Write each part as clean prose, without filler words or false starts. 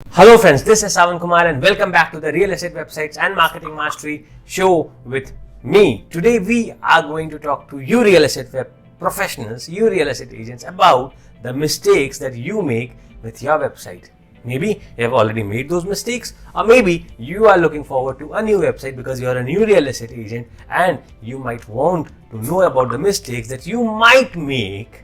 Hello friends, this is Sawan Kumar and welcome back to the Real Estate Websites and Marketing Mastery show with me. Today we are going to talk to you real estate web professionals, you real estate agents about the mistakes that you make with your website. Maybe you have already made those mistakes, or maybe you are looking forward to a new website because you are a new real estate agent and you might want to know about the mistakes that you might make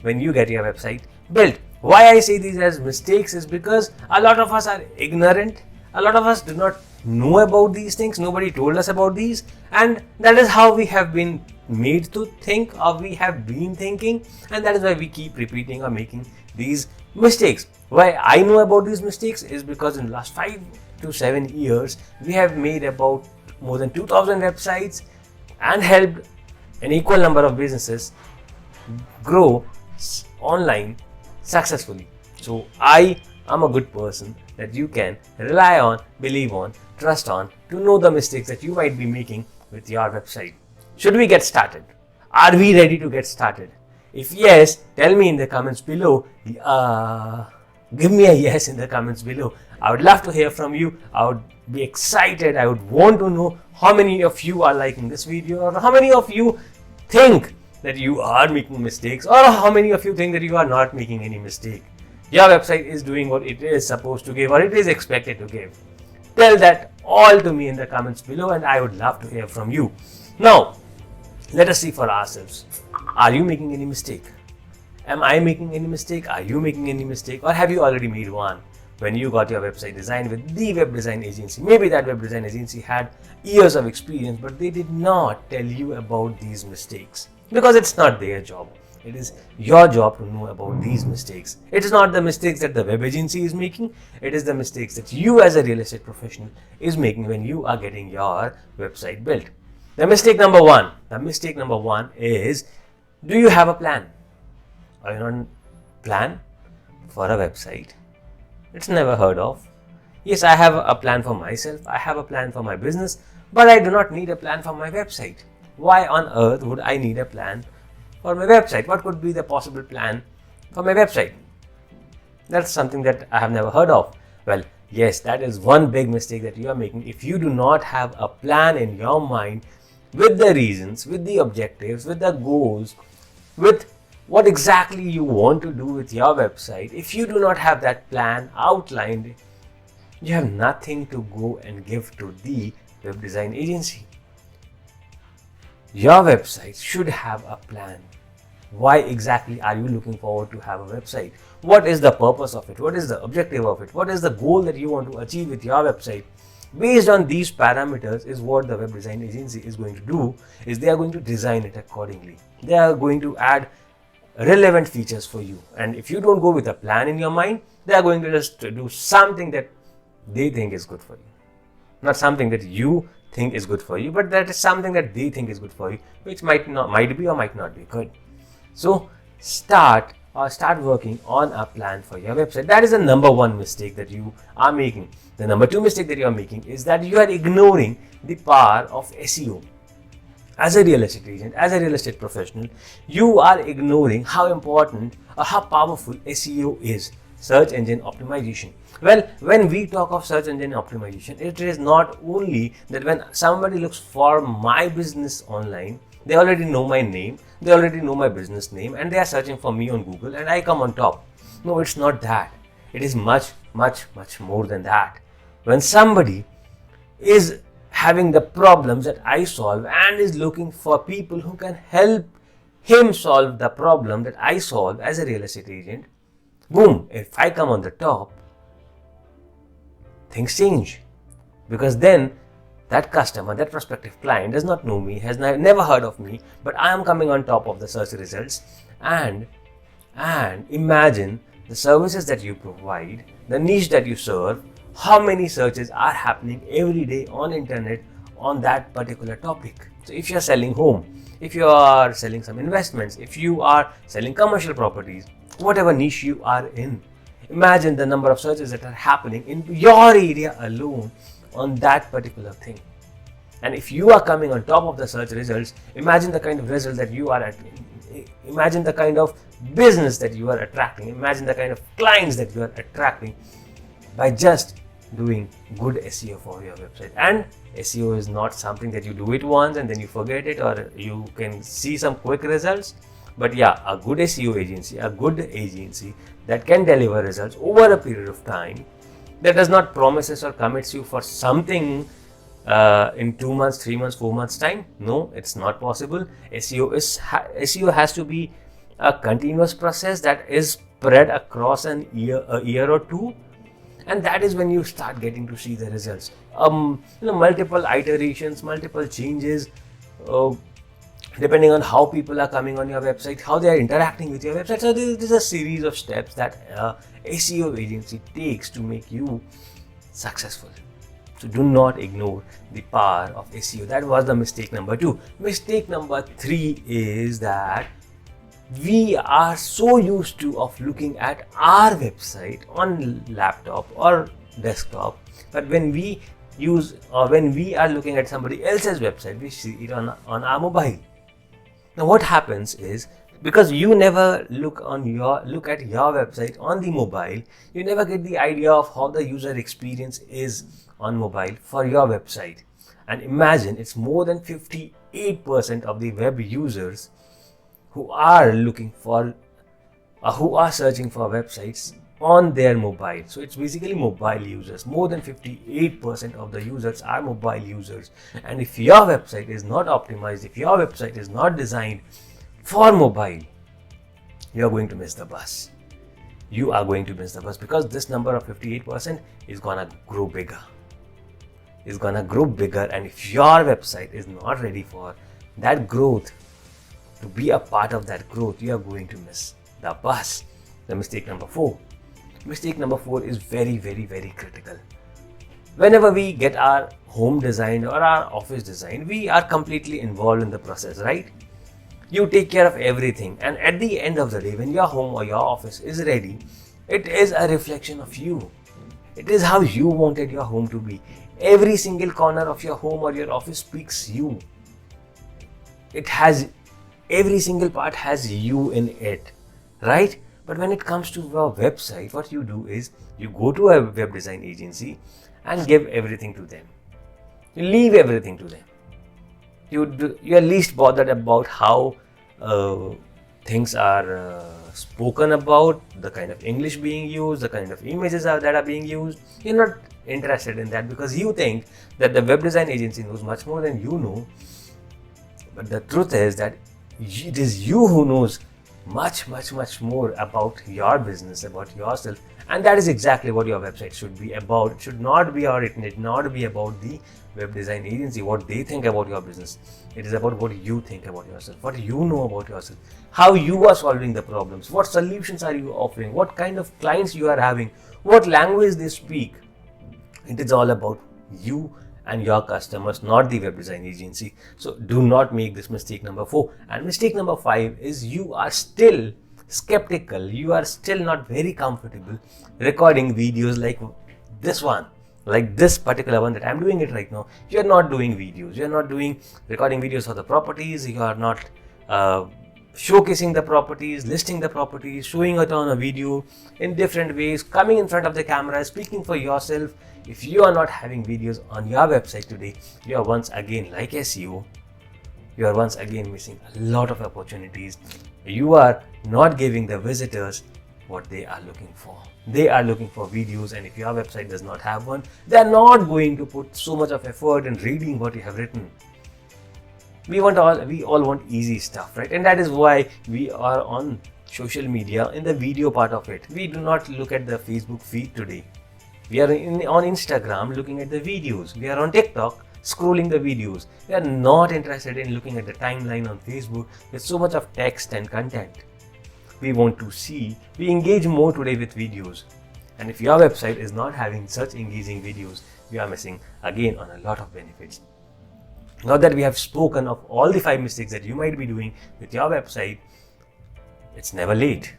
when you get your website built. Why I say these as mistakes is because a lot of us are ignorant. A lot of us do not know about these things. Nobody told us about these, and that is how we have been made to think, or we have been thinking, and that is why we keep repeating or making these mistakes. Why I know about these mistakes is because in the last 5 to 7 years we have made about more than 2000 websites and helped an equal number of businesses grow online successfully. So I am a good person that you can rely on, believe on, trust on to know the mistakes that you might be making with your website. Should we get started? Are we ready to get started? If yes, tell me in the comments below. Give me a yes in the comments below. I would love to hear from you. I would be excited. I would want to know how many of you are liking this video, or how many of you think that you are making mistakes, or how many of you think that you are not making any mistake. Your website is doing what it is supposed to give, or it is expected to give. Tell that all to me in the comments below and I would love to hear from you. Now, let us see for ourselves. Are you making any mistake? Am I making any mistake? Are you making any mistake? Or have you already made one when you got your website designed with the web design agency? Maybe that web design agency had years of experience, but they did not tell you about these mistakes. Because it's not their job. It is your job to know about these mistakes. It is not the mistakes that the web agency is making. It is the mistakes that you as a real estate professional is making when you are getting your website built. The mistake number one is, do you have a plan? Are you on plan for a website? It's never heard of. Yes, I have a plan for myself. I have a plan for my business, but I do not need a plan for my website. Why on earth would I need a plan for my website? What could be the possible plan for my website? That's something that I have never heard of. Well, yes, that is one big mistake that you are making. If you do not have a plan in your mind with the reasons, with the objectives, with the goals, with what exactly you want to do with your website, if you do not have that plan outlined, you have nothing to go and give to the web design agency. Your website should have a plan. Why exactly are you looking forward to have a website? What is the purpose of it? What is the objective of it? What is the goal that you want to achieve with your website? Based on these parameters is what the web design agency is going to do, is they are going to design it accordingly. They are going to add relevant features for you. And if you don't go with a plan in your mind, they are going to just do something that they think is good for you. Not something that you think is good for you, but that is something that they think is good for you, which might be or might not be good. So start working on a plan for your website. That is the number one mistake that you are making. The number two mistake that you are making is that you are ignoring the power of SEO. As a real estate agent, as a real estate professional, you are ignoring how important or how powerful SEO is. Search engine optimization. Well, when we talk of search engine optimization, it is not only that when somebody looks for my business online, they already know my name, they already know my business name, and they are searching for me on Google and I come on top. No, it's not that. It is much, much, much more than that. When somebody is having the problems that I solve and is looking for people who can help him solve the problem that I solve as a real estate agent, boom, if I come on the top, things change. Because then that customer, that prospective client does not know me, has never heard of me, but I am coming on top of the search results. And imagine the services that you provide, the niche that you serve, how many searches are happening every day on internet on that particular topic. So if you're selling home, if you are selling some investments, if you are selling commercial properties, whatever niche you are in, imagine the number of searches that are happening in your area alone on that particular thing. And if you are coming on top of the search results, imagine the kind of results that you are imagine the kind of business that you are attracting, imagine the kind of clients that you are attracting. by just doing good SEO for your website. And SEO is not something that you do it once and then you forget it, or you can see some quick results. But yeah, a good SEO agency, a good agency that can deliver results over a period of time, that does not promises or commits you for something in 2 months, 3 months, 4 months time. No, it's not possible. SEO has to be a continuous process that is spread across a year or two, and that is when you start getting to see the results. Multiple iterations, multiple changes, depending on how people are coming on your website, how they are interacting with your website. So this is a series of steps that SEO agency takes to make you successful. So do not ignore the power of SEO. That was the mistake number 2. Mistake number 3 is that we are so used to of looking at our website on laptop or desktop, but when we are looking at somebody else's website, we see it on our mobile. Now what happens is, because you never look at your website on the mobile, you never get the idea of how the user experience is on mobile for your website. And imagine, it's more than 58% of the web users who are searching for websites on their mobile. So it's basically mobile users. More than 58% of the users are mobile users. And if your website is not optimized, if your website is not designed for mobile, you are going to miss the bus. You are going to miss the bus, because this number of 58% is gonna grow bigger. And if your website is not ready for that growth, to be a part of that growth, you are going to miss the bus. The mistake number 4. Mistake number 4 is very, very, very critical. Whenever we get our home designed or our office designed, we are completely involved in the process, right? You take care of everything, and at the end of the day, when your home or your office is ready, it is a reflection of you. It is how you wanted your home to be. Every single corner of your home or your office speaks you. Every single part has you in it, right? But when it comes to your website, what you do is you go to a web design agency and give everything to them. You leave everything to them. You are least bothered about how things are spoken about, the kind of English being used, the kind of images that are being used. You're not interested in that, because you think that the web design agency knows much more than you know. But the truth is that it is you who knows much, much, much more about your business, about yourself. And that is exactly what your website should be about. It should not be, or it need not be about the web design agency, what they think about your business. It is about what you think about yourself, what you know about yourself, how you are solving the problems, what solutions are you offering, what kind of clients you are having, what language they speak. It is all about you and your customers, not the web design agency. So do not make this mistake number 4. And mistake number 5 is, you are still skeptical, you are still not very comfortable recording videos like this one, like this particular one that I'm doing it right now. You're not doing videos, you're not recording videos of the properties, you are not showcasing the properties, listing the properties, showing it on a video in different ways, coming in front of the camera, speaking for yourself. If you are not having videos on your website today, you are once again, like SEO, you are once again missing a lot of opportunities. You are not giving the visitors what they are looking for. They are looking for videos, and if your website does not have one, they are not going to put so much of effort in reading what you have written. We all want easy stuff, right? And that is why we are on social media in the video part of it. We do not look at the Facebook feed today. We are on Instagram looking at the videos. We are on TikTok scrolling the videos. We are not interested in looking at the timeline on Facebook. There's so much of text and content. We engage more today with videos. And if your website is not having such engaging videos, we are missing again on a lot of benefits. Now that we have spoken of all the 5 mistakes that you might be doing with your website, it's never late.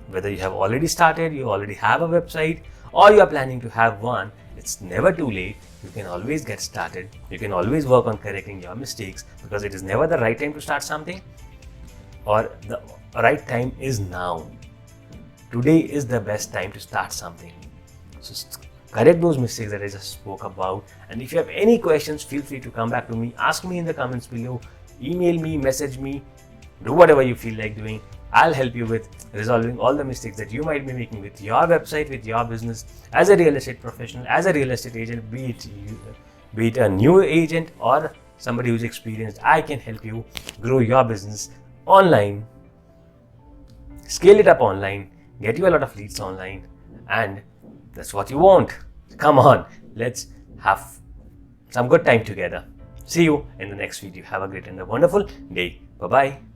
Whether you have already started, you already have a website, or you are planning to have one, it's never too late. You can always get started. You can always work on correcting your mistakes, because it is never the right time to start something, or the right time is now. Today is the best time to start something. So correct those mistakes that I just spoke about. And if you have any questions, feel free to come back to me, ask me in the comments below, email me, message me, do whatever you feel like doing. I'll help you with resolving all the mistakes that you might be making with your website, with your business, as a real estate professional, as a real estate agent, be it a new agent or somebody who's experienced. I can help you grow your business online, scale it up online, get you a lot of leads online, and that's what you want. Come on, let's have some good time together. See you in the next video. Have a great and a wonderful day. Bye-bye.